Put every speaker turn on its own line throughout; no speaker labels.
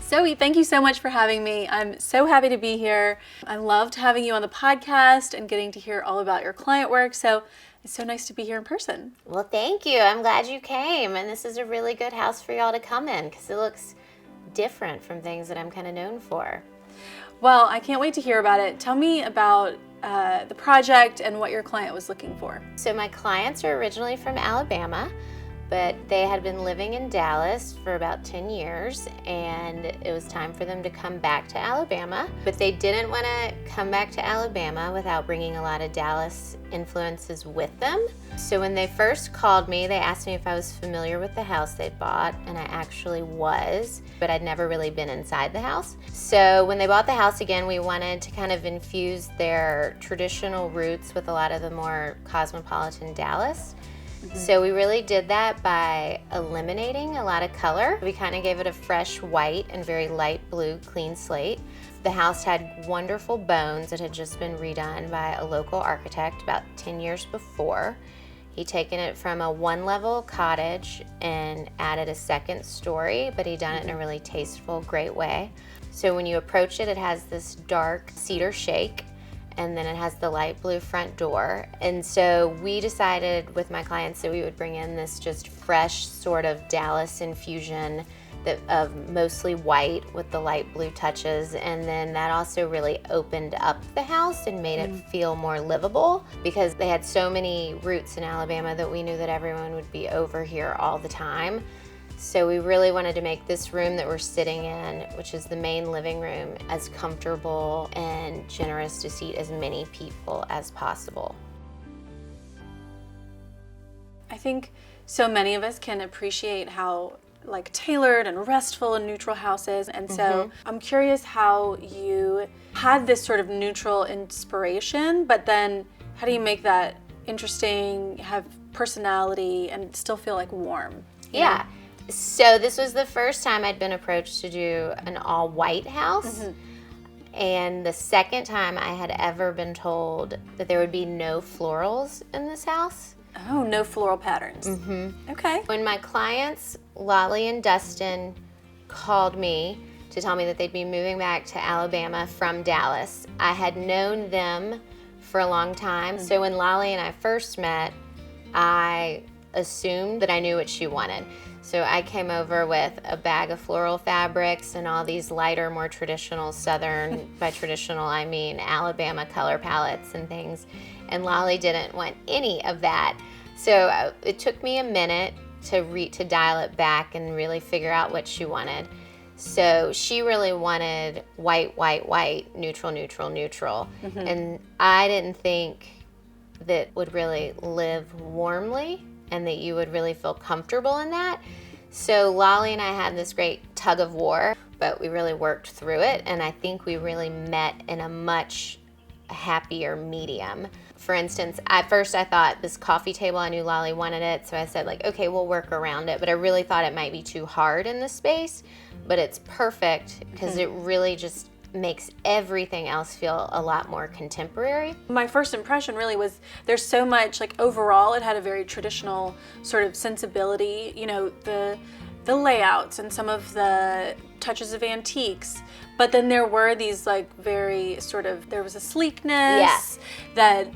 Zoe, thank you so much for having me. I'm so happy to be here. I loved having you on the podcast and getting to hear all about your client work. So it's so nice to be here in person.
Well, thank you. I'm glad you came. And this is a really good house for y'all to come in because it looks different from things that I'm kind of known for.
Well, I can't wait to hear about it. Tell me about the project and what your client was looking for.
So my clients are originally from Alabama, but they had been living in Dallas for about 10 years, and it was time for them to come back to Alabama. But they didn't want to come back to Alabama without bringing a lot of Dallas influences with them. So when they first called me, they asked me if I was familiar with the house they'd bought, and I actually was, but I'd never really been inside the house. So when they bought the house again, we wanted to kind of infuse their traditional roots with a lot of the more cosmopolitan Dallas. So we really did that by eliminating a lot of color. We kind of gave it a fresh white and very light blue clean slate. The house had wonderful bones. It had just been redone by a local architect about 10 years before. He'd taken it from a one-level cottage and added a second story, but he'd done it in a really tasteful, great way. So when you approach it, it has this dark cedar shake, and then it has the light blue front door. And so we decided with my clients that we would bring in this just fresh sort of Dallas infusion of mostly white with the light blue touches. And then that also really opened up the house and made it feel more livable because they had so many roots in Alabama that we knew that everyone would be over here all the time. So we really wanted to make this room that we're sitting in, which is the main living room, as comfortable and generous to seat as many people as possible.
I think so many of us can appreciate how tailored and restful and neutral house is. And so I'm curious how you had this sort of neutral inspiration, but then how do you make that interesting, have personality, and still feel warm?
Yeah. So this was the first time I'd been approached to do an all-white house. And the second time I had ever been told that there would be no florals in this house.
Oh, no floral patterns. Okay.
When my clients, Lolly and Dustin, called me to tell me that they'd be moving back to Alabama from Dallas, I had known them for a long time. So when Lolly and I first met, I assumed that I knew what she wanted. So I came over with a bag of floral fabrics and all these lighter, more traditional Southern, by traditional I mean Alabama color palettes and things. And Lolly didn't want any of that. So it took me a minute to dial it back and really figure out what she wanted. So she really wanted white, white, white, neutral, neutral, neutral. And I didn't think that would really live warmly and that you would really feel comfortable in that. So Lolly and I had this great tug of war, but we really worked through it, and I think we really met in a much happier medium. For instance, at first I thought this coffee table, I knew Lolly wanted it, so I said okay, we'll work around it, but I really thought it might be too hard in the space, but it's perfect because it really just makes everything else feel a lot more contemporary.
My first impression really was there's so much, overall it had a very traditional sort of sensibility, the layouts and some of the touches of antiques, but then there were these very sort of, there was a sleekness that,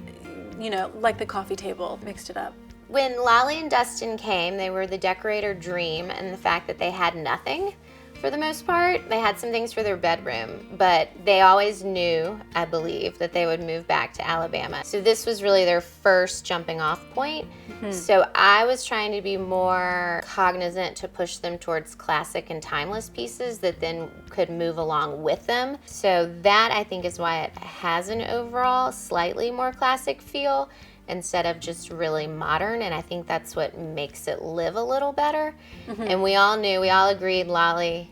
like the coffee table mixed it up.
When Lolly and Dustin came, they were the decorator dream, and the fact that they had nothing for the most part. They had some things for their bedroom, but they always knew, I believe, that they would move back to Alabama. So this was really their first jumping off point. So I was trying to be more cognizant to push them towards classic and timeless pieces that then could move along with them. So that, I think, is why it has an overall slightly more classic feel instead of just really modern, and I think that's what makes it live a little better. And we all agreed, Lolly,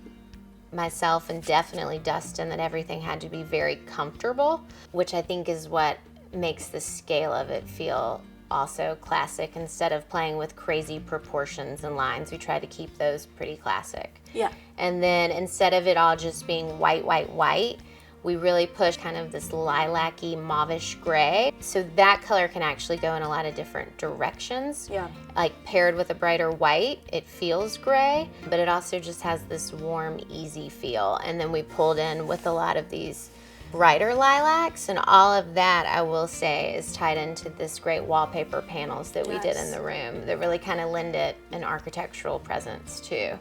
myself, and definitely Dustin, that everything had to be very comfortable, which I think is what makes the scale of it feel also classic. Instead of playing with crazy proportions and lines, we tried to keep those pretty classic.
Yeah.
And then instead of it all just being white, white, white, We really push kind of this lilac-y mauvish gray. So that color can actually go in a lot of different directions.
Yeah.
Like paired with a brighter white, it feels gray, but it also just has this warm, easy feel. And then we pulled in with a lot of these brighter lilacs, and all of that, I will say, is tied into this great wallpaper panels that we did in the room that really kind of lend it an architectural presence too,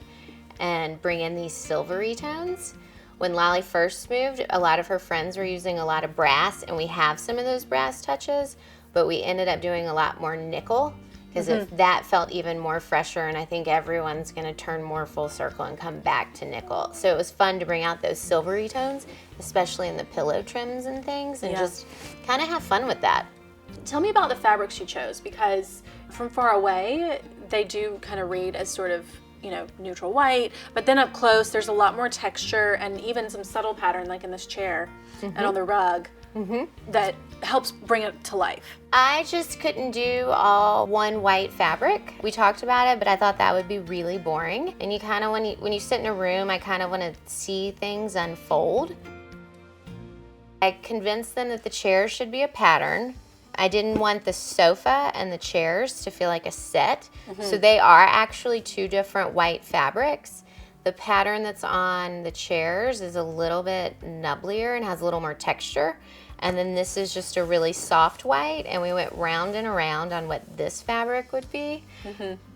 and bring in these silvery tones. When Lolly first moved, a lot of her friends were using a lot of brass, and we have some of those brass touches, but we ended up doing a lot more nickel, because if that felt even more fresher, and I think everyone's gonna turn more full circle and come back to nickel. So it was fun to bring out those silvery tones, especially in the pillow trims and things, and just kind of have fun with that.
Tell me about the fabrics you chose, because from far away, they do kind of read as sort of, you know, neutral white, but then up close, there's a lot more texture and even some subtle pattern, like in this chair and on the rug, that helps bring it to life.
I just couldn't do all one white fabric. We talked about it, but I thought that would be really boring. And you kind of, when you sit in a room, I kind of want to see things unfold. I convinced them that the chairs should be a pattern. I didn't want the sofa and the chairs to feel like a set. So they are actually two different white fabrics. The pattern that's on the chairs is a little bit nubblier and has a little more texture. And then this is just a really soft white, and we went round and around on what this fabric would be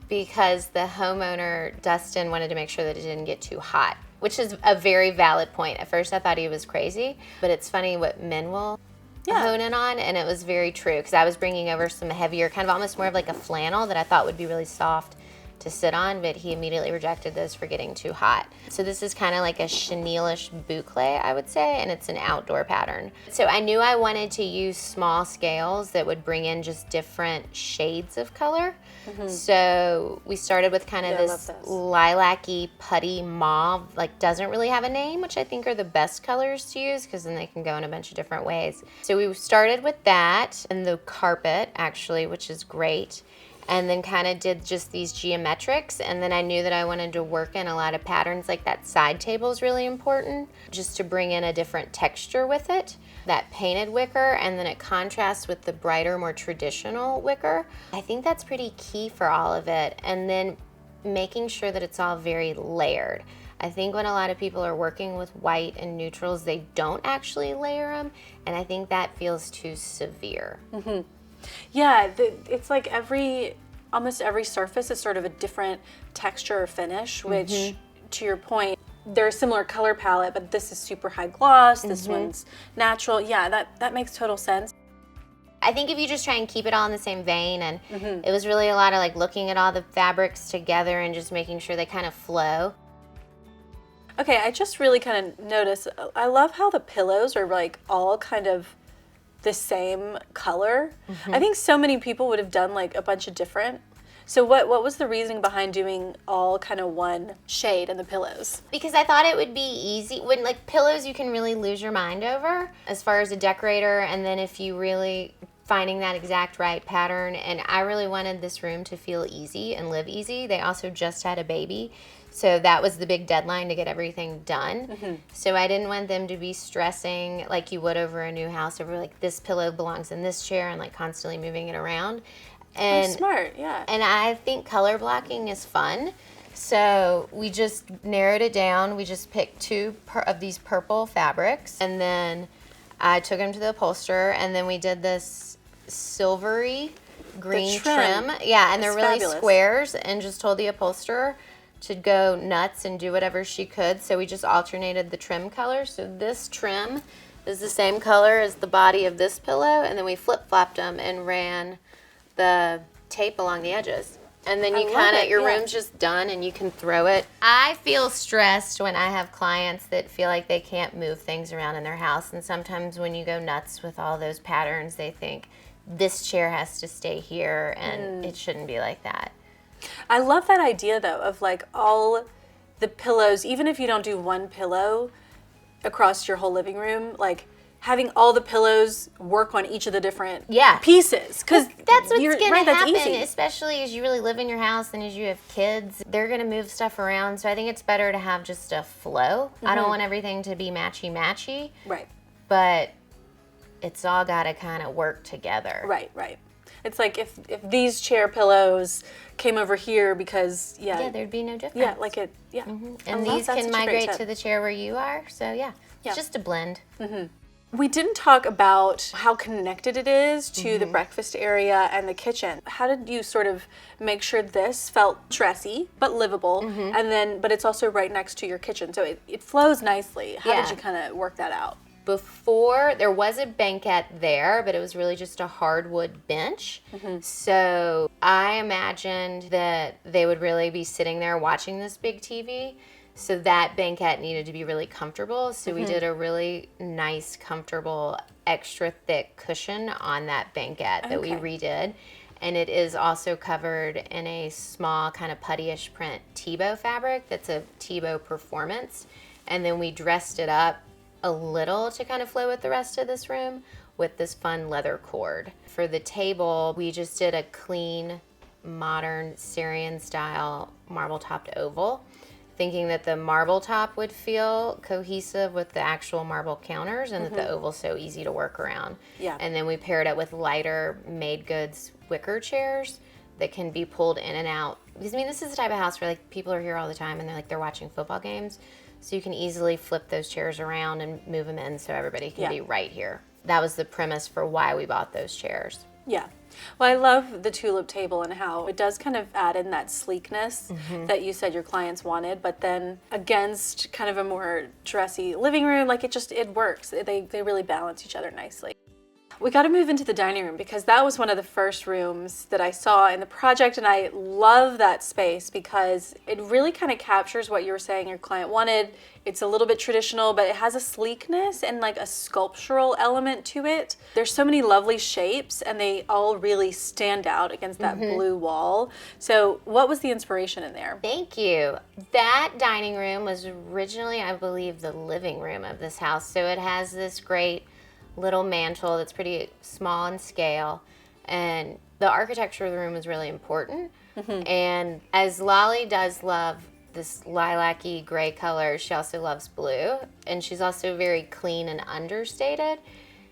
because the homeowner, Dustin, wanted to make sure that it didn't get too hot, which is a very valid point. At first I thought he was crazy, but it's funny what men will hone in on, and it was very true, because I was bringing over some heavier, kind of almost more of like a flannel that I thought would be really soft to sit on, but he immediately rejected those for getting too hot. So this is kind of like a chenille-ish boucle, I would say, and it's an outdoor pattern. So I knew I wanted to use small scales that would bring in just different shades of color. So we started with kind of this lilac-y putty mauve, like doesn't really have a name, which I think are the best colors to use, because then they can go in a bunch of different ways. So we started with that and the carpet, actually, which is great. And then kind of did just these geometrics, and then I knew that I wanted to work in a lot of patterns, like that side table is really important, just to bring in a different texture with it. That painted wicker, and then it contrasts with the brighter, more traditional wicker. I think that's pretty key for all of it, and then making sure that it's all very layered. I think when a lot of people are working with white and neutrals, they don't actually layer them, and I think that feels too severe.
Yeah, it's like almost every surface is sort of a different texture or finish, which, to your point, they're a similar color palette, but this is super high gloss, this one's natural. Yeah, that makes total sense.
I think if you just try and keep it all in the same vein, and it was really a lot of like looking at all the fabrics together and just making sure they kind of flow.
Okay, I just really kind of noticed, I love how the pillows are like all kind of the same color. I think so many people would have done like a bunch of different. So what was the reasoning behind doing all kind of one shade in the pillows?
Because I thought it would be easy. When like pillows, you can really lose your mind over as far as a decorator, and then if you really finding that exact right pattern, and I really wanted this room to feel easy and live easy. They also just had a baby, so that was the big deadline to get everything done. So I didn't want them to be stressing like you would over a new house, over like this pillow belongs in this chair, and like constantly moving it around. And
smart, yeah.
And I think color blocking is fun. So we just narrowed it down. We just picked two of these purple fabrics, and then I took them to the upholsterer, and then we did this silvery green trim. Yeah, and they're really fabulous squares, and just told the upholsterer to go nuts and do whatever she could. So we just alternated the trim colors. So this trim is the same color as the body of this pillow, and then we flip-flopped them and ran the tape along the edges. And then you kind of, your room's just done and you can throw it. I feel stressed when I have clients that feel like they can't move things around in their house. And sometimes when you go nuts with all those patterns, they think this chair has to stay here, and it shouldn't be like that.
I love that idea though, of like all the pillows, even if you don't do one pillow across your whole living room, like having all the pillows work on each of the different
Yeah.
pieces. Because
that's what's going to
that's
happen,
easy.
especially as you really live in your house and as you have kids. They're going to move stuff around. So I think it's better to have just a flow. I don't want everything to be matchy-matchy.
Right.
But it's all got to kind of work together.
Right. It's like if these chair pillows came over here because,
Yeah, there'd be no difference.
Yeah, like it, yeah.
And these can migrate to the chair where you are. So it's just a blend.
We didn't talk about how connected it is to the breakfast area and the kitchen. How did you sort of make sure this felt dressy but livable, but it's also right next to your kitchen, so it flows nicely? How did you kind of work that out?
Before, there was a banquette there, but it was really just a hardwood bench. So I imagined that they would really be sitting there watching this big TV. So that banquette needed to be really comfortable. So we did a really nice, comfortable, extra thick cushion on that banquette that we redid. And it is also covered in a small kind of puttyish print Tebow fabric that's a Tebow Performance. And then we dressed it up a little to kind of flow with the rest of this room with this fun leather cord. For the table, we just did a clean, modern Serene style marble topped oval, thinking that the marble top would feel cohesive with the actual marble counters and that the oval's so easy to work around.
Yeah.
And then we paired it with lighter made goods wicker chairs that can be pulled in and out. Because this is the type of house where like people are here all the time and they're watching football games. So you can easily flip those chairs around and move them in so everybody can be right here. That was the premise for why we bought those chairs.
Yeah. Well, I love the tulip table and how it does kind of add in that sleekness that you said your clients wanted, but then against kind of a more dressy living room, like it works. They really balance each other nicely. We got to move into the dining room because that was one of the first rooms that I saw in the project, and I love that space because it really kind of captures what you were saying your client wanted. It's a little bit traditional, but it has a sleekness and like a sculptural element to it. There's so many lovely shapes, and they all really stand out against that blue wall. So what was the inspiration in there?
Thank you. That dining room was originally, I believe, the living room of this house. So it has this great little mantle that's pretty small in scale, and the architecture of the room is really important. And as Lolly does love this lilac-y gray color, she also loves blue, and she's also very clean and understated.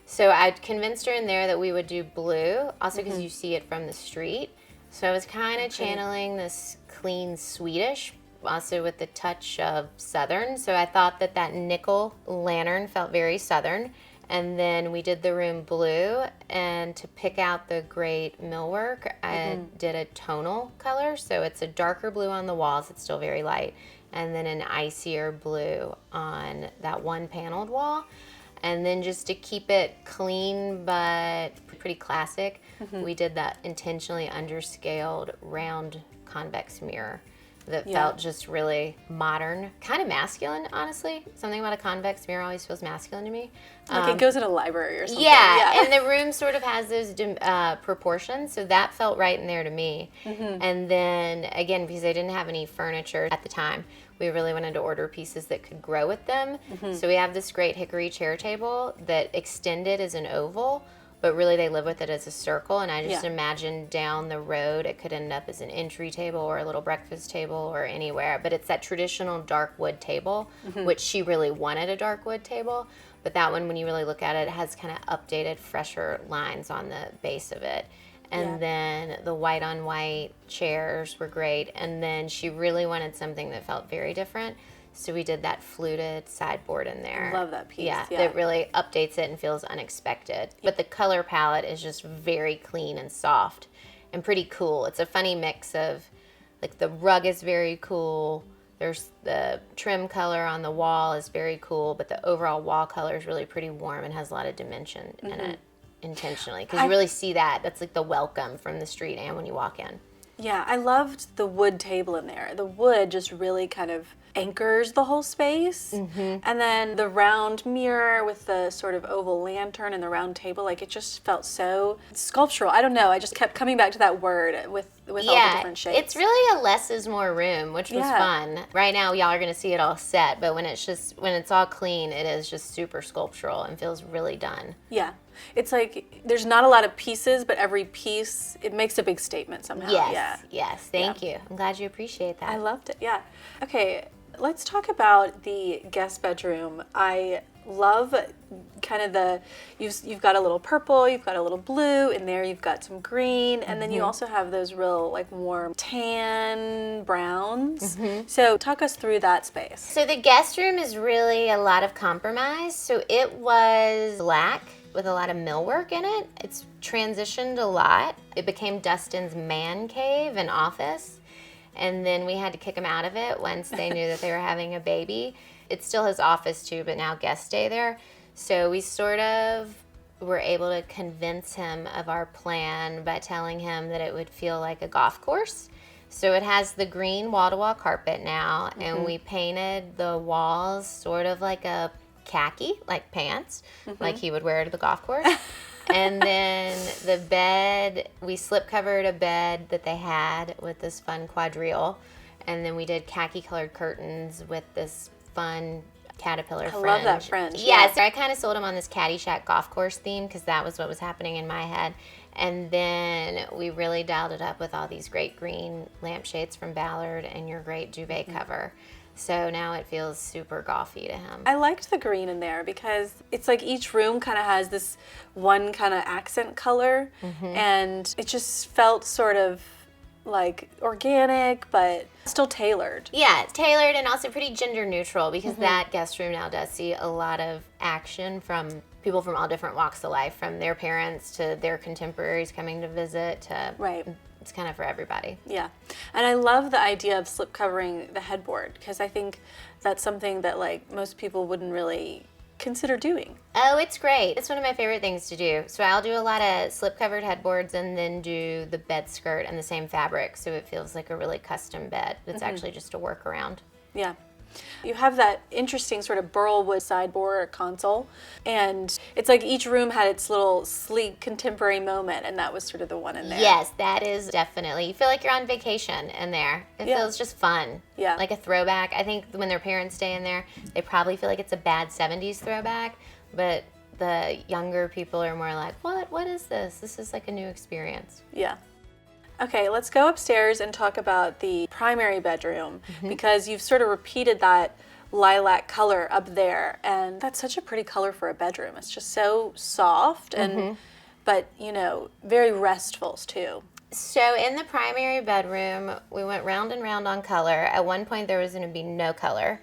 So I convinced her in there that we would do blue, also because you see it from the street. So I was kind of channeling this clean Swedish, also with the touch of Southern. So I thought that nickel lantern felt very Southern. And then we did the room blue, and to pick out the great millwork, I did a tonal color. So it's a darker blue on the walls, it's still very light, and then an icier blue on that one paneled wall. And then just to keep it clean but pretty classic, we did that intentionally underscaled round convex mirror that felt just really modern, kind of masculine, honestly. Something about a convex mirror always feels masculine to me.
Like it goes in a library or something.
Yeah, and the room sort of has those proportions, so that felt right in there to me. And then, again, because I didn't have any furniture at the time, we really wanted to order pieces that could grow with them. So we have this great hickory chair table that extended as an oval, but really they live with it as a circle, and I just imagined down the road it could end up as an entry table or a little breakfast table or anywhere. But it's that traditional dark wood table, which she really wanted a dark wood table. But that one, when you really look at it, has kind of updated, fresher lines on the base of it. And then the white on white chairs were great. And then she really wanted something that felt very different. So we did that fluted sideboard in there.
I love that piece.
Yeah, that really updates it and feels unexpected. But the color palette is just very clean and soft and pretty cool. It's a funny mix of, like, the rug is very cool. There's the trim color on the wall is very cool, but the overall wall color is really pretty warm and has a lot of dimension in it intentionally. Because you really see that. That's like the welcome from the street and when you walk in.
Yeah, I loved the wood table in there. The wood just really kind of anchors the whole space. And then the round mirror with the sort of oval lantern and the round table, like it just felt so sculptural. I don't know, I just kept coming back to that word with with all the different shapes.
It's really a less is more room, which was fun. Right now, y'all are going to see it all set, but when it's all clean, it is just super sculptural and feels really done.
Yeah. It's like there's not a lot of pieces, but every piece, it makes a big statement somehow.
Yes. Thank you. I'm glad you appreciate that.
I loved it, yeah. Okay, let's talk about the guest bedroom. I love kind of you've got a little purple, you've got a little blue, in there you've got some green, and then you also have those real like warm tan browns. So talk us through that space.
So the guest room is really a lot of compromise. So it was black with a lot of millwork in it. It's transitioned a lot. It became Dustin's man cave and office. And then we had to kick him out of it once they knew that they were having a baby. It's still his office too, but now guests stay there. So we sort of were able to convince him of our plan by telling him that it would feel like a golf course. So it has the green wall-to-wall carpet now, and we painted the walls sort of like a khaki, like pants, like he would wear to the golf course. And then the bed, we slip covered a bed that they had with this fun quadrille. And then we did khaki colored curtains with this fun caterpillar fringe.
I love that fringe.
Yeah, so I kind of sold him on this Caddyshack golf course theme because that was what was happening in my head. And then we really dialed it up with all these great green lampshades from Ballard and your great duvet cover. So now it feels super golfy to him.
I liked the green in there because it's like each room kind of has this one kind of accent color, and it just felt sort of like organic, but still tailored.
Yeah, it's tailored and also pretty gender neutral because that guest room now does see a lot of action from people from all different walks of life, from their parents to their contemporaries coming to visit to...
Right.
It's kind of for everybody.
Yeah. And I love the idea of slip covering the headboard because I think that's something that like most people wouldn't really consider doing.
Oh, it's great. It's one of my favorite things to do. So I'll do a lot of slip covered headboards and then do the bed skirt in the same fabric so it feels like a really custom bed that's actually just a workaround.
Yeah. You have that interesting sort of burl wood sideboard console, and it's like each room had its little sleek contemporary moment, and that was sort of the one in there.
Yes, that is definitely. You feel like you're on vacation in there. It feels just fun.
Yeah.
Like a throwback. I think when their parents stay in there, they probably feel like it's a bad 70s throwback, but the younger people are more like, what is this? This is like a new experience.
Yeah. Okay, let's go upstairs and talk about the primary bedroom because you've sort of repeated that lilac color up there, and that's such a pretty color for a bedroom. It's just so soft and but you know, very restful too.
So in the primary bedroom, we went round and round on color. At one point there was going to be no color,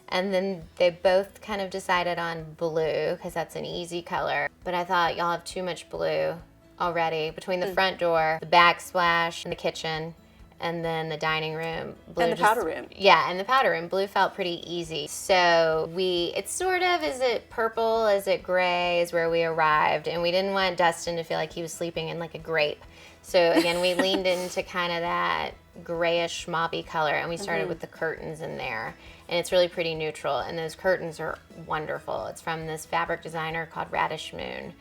and then they both kind of decided on blue because that's an easy color. But I thought y'all have too much blue already between the front door, the backsplash, and the kitchen, and then the dining room. Blue
And the powder room.
Yeah, and the powder room. Blue felt pretty easy. So it's sort of, is it purple, is it gray, is where we arrived. And we didn't want Dustin to feel like he was sleeping in like a grape. So again, we leaned into kind of that grayish mauvey color, and we started with the curtains in there. And it's really pretty neutral, and those curtains are wonderful. It's from this fabric designer called Radish Moon.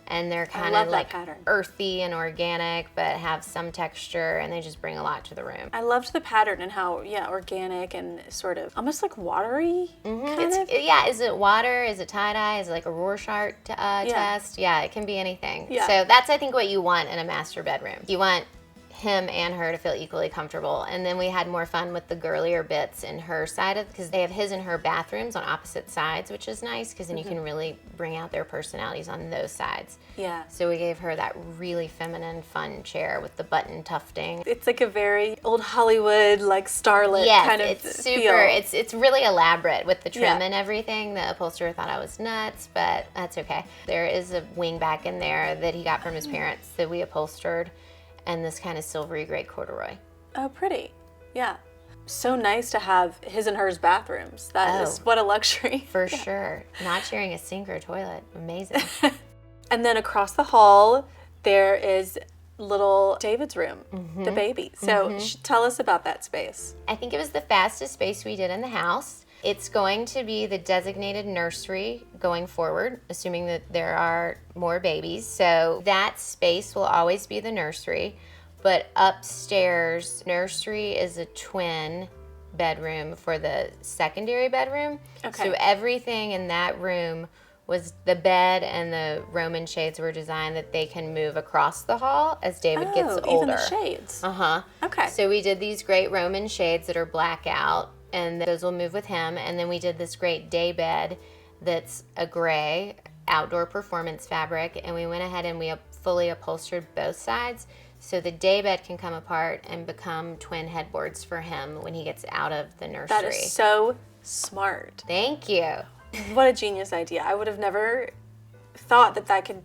And they're kind of like earthy and organic, but have some texture, and they just bring a lot to the room.
I loved the pattern and how, organic and sort of almost like watery. Kind of.
Yeah, is it water? Is it tie-dye? Is it like a Rorschach test? Yeah, it can be anything.
Yeah.
So that's, I think, what you want in a master bedroom. You want him and her to feel equally comfortable. And then we had more fun with the girlier bits in her side of, because they have his and her bathrooms on opposite sides, which is nice because then you can really bring out their personalities on those sides.
Yeah.
So we gave her that really feminine, fun chair with the button tufting.
It's like a very old Hollywood, like starlet kind of
it's super.
feel.
It's really elaborate with the trim and everything. The upholsterer thought I was nuts, but that's okay. There is a wing back in there that he got from his parents that we upholstered, and this kind of silvery gray corduroy.
Oh, pretty. Yeah. So nice to have his and hers bathrooms. That is what a luxury.
For sure. Not sharing a sink or a toilet. Amazing.
And then across the hall, there is little David's room, the baby. So tell us about that space.
I think it was the fastest space we did in the house. It's going to be the designated nursery going forward, assuming that there are more babies. So that space will always be the nursery, but upstairs, nursery is a twin bedroom for the secondary bedroom.
Okay.
So everything in that room was the bed, and the Roman shades were designed that they can move across the hall as David gets older.
Even the shades. Okay.
So we did these great Roman shades that are blackout, and those will move with him. And then we did this great day bed that's a gray outdoor performance fabric, and we went ahead and we fully upholstered both sides. So the day bed can come apart and become twin headboards for him when he gets out of the nursery.
That is so smart.
Thank you.
What a genius idea. I would have never thought that that could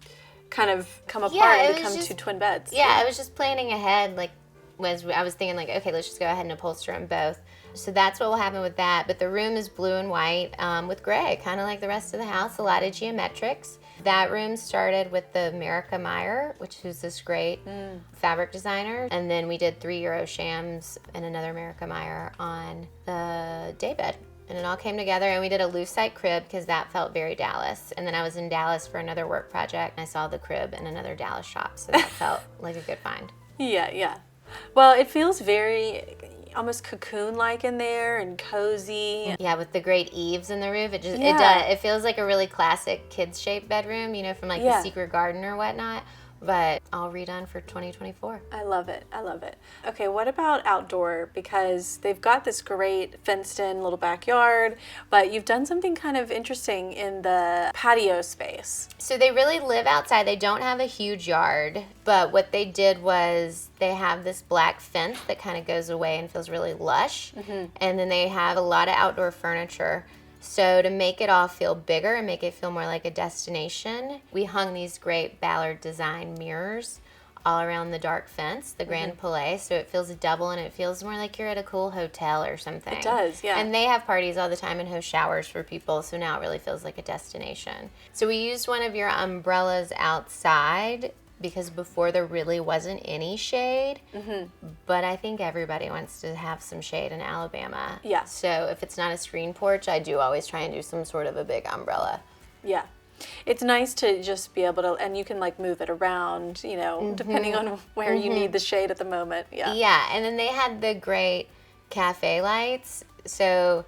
kind of come apart and become two twin beds.
Yeah, I was just planning ahead. Like, I was thinking, like, okay, let's just go ahead and upholster them both. So that's what will happen with that. But the room is blue and white with gray, kind of like the rest of the house, a lot of geometrics. That room started with the America Meyer, which is this great fabric designer. And then we did 3 Euro shams and another America Meyer on the daybed. And it all came together, and we did a lucite crib because that felt very Dallas. And then I was in Dallas for another work project, and I saw the crib in another Dallas shop, so that felt like a good find.
Yeah. Well, it feels very almost cocoon-like in there and cozy.
Yeah, with the great eaves in the roof, it feels like a really classic kids-shaped bedroom, you know, from like the Secret Garden or whatnot. But all redone for 2024.
I love it. Okay, what about outdoor? Because they've got this great fenced-in little backyard, but you've done something kind of interesting in the patio space.
So they really live outside. They don't have a huge yard, but what they did was they have this black fence that kind of goes away and feels really lush. And then they have a lot of outdoor furniture. So to make it all feel bigger and make it feel more like a destination, we hung these great Ballard design mirrors all around the dark fence, the Grand Palais, so it feels double and it feels more like you're at a cool hotel or something.
It does, yeah.
And they have parties all the time and host showers for people, so now it really feels like a destination. So we used one of your umbrellas outside because before there really wasn't any shade, but I think everybody wants to have some shade in Alabama.
Yeah.
So if it's not a screen porch, I do always try and do some sort of a big umbrella.
Yeah. It's nice to just be able to, and you can like move it around, you know, depending on where you need the shade at the moment. Yeah.
Yeah, and then they had the great cafe lights. So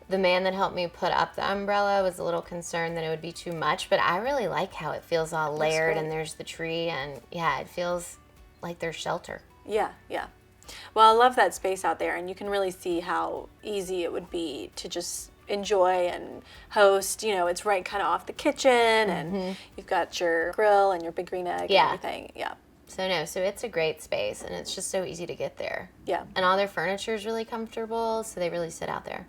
the man that helped me put up the umbrella was a little concerned that it would be too much, but I really like how it feels all layered and there's the tree, and yeah, it feels like there's shelter.
Yeah. Well, I love that space out there, and you can really see how easy it would be to just enjoy and host. You know, it's right kind of off the kitchen, and you've got your grill and your big green egg and everything. Yeah.
So it's a great space, and it's just so easy to get there.
Yeah.
And all their furniture is really comfortable, so they really sit out there.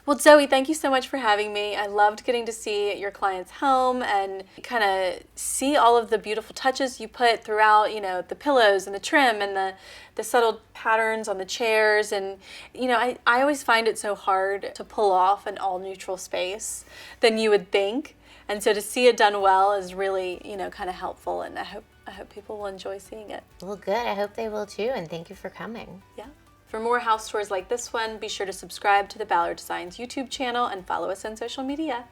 Well, Zoe, thank you so much for having me. I loved getting to see your client's home and kind of see all of the beautiful touches you put throughout, you know, the pillows and the trim and the subtle patterns on the chairs. And, you know, I always find it so hard to pull off an all-neutral space than you would think. And so to see it done well is really, you know, kind of helpful. And I hope people will enjoy seeing it.
Well, good. I hope they will too, and thank you for coming.
Yeah. For more house tours like this one, be sure to subscribe to the Ballard Designs YouTube channel and follow us on social media.